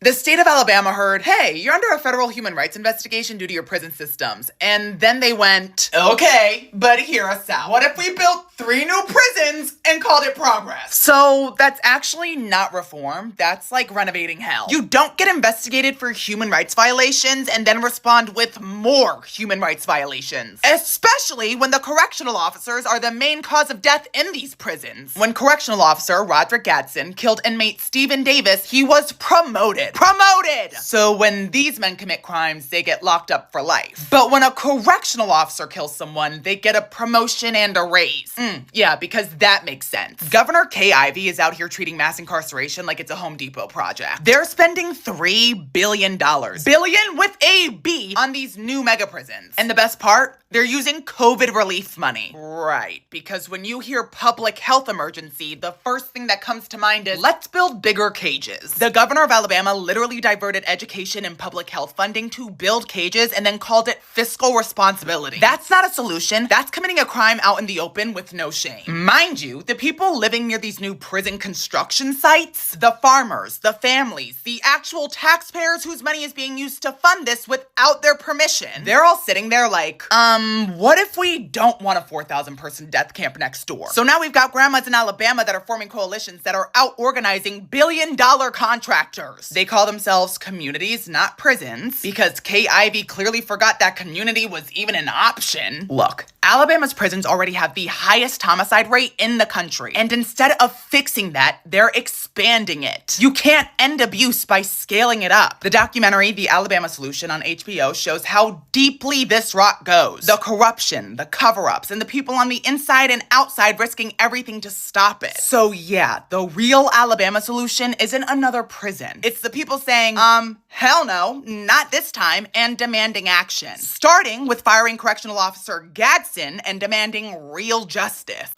The state of Alabama heard, hey, you're under a federal human rights investigation due to your prison systems. And then they went, okay, but hear us out. What if we built 3 new prisons and called it progress? So that's actually not reform. That's like renovating hell. You don't get investigated for human rights violations and then respond with more human rights violations. Especially when the correctional officers are the main cause of death in these prisons. When correctional officer Roderick Gadsden killed inmate Stephen Davis, he was promoted. So when these men commit crimes, they get locked up for life. But when a correctional officer kills someone, they get a promotion and a raise. Yeah, because that makes sense. Governor Kay Ivey is out here treating mass incarceration like it's a Home Depot project. They're spending $3 billion. Billion with a B on these new mega prisons. And the best part? They're using COVID relief money. Right, because when you hear public health emergency, the first thing that comes to mind is, let's build bigger cages. The governor of Alabama literally diverted education and public health funding to build cages and then called it fiscal responsibility. That's not a solution. That's committing a crime out in the open with no shame. Mind you, the people living near these new prison construction sites, the farmers, the families, the actual taxpayers whose money is being used to fund this without their permission, they're all sitting there like, what if we don't want a 4,000 person death camp next door? So now we've got grandmas in Alabama that are forming coalitions that are out organizing billion-dollar contractors. They call themselves communities, not prisons, because Kay Ivey clearly forgot that community was even an option. Look, Alabama's prisons already have the highest homicide rate in the country. And instead of fixing that, they're expanding it. You can't end abuse by scaling it up. The documentary, The Alabama Solution on HBO, shows how deeply this rot goes. The corruption, the cover-ups, and the people on the inside and outside risking everything to stop it. So yeah, the real Alabama solution isn't another prison. It's the people saying, hell no, not this time, and demanding action. Starting with firing correctional officer Gadsden and demanding real justice.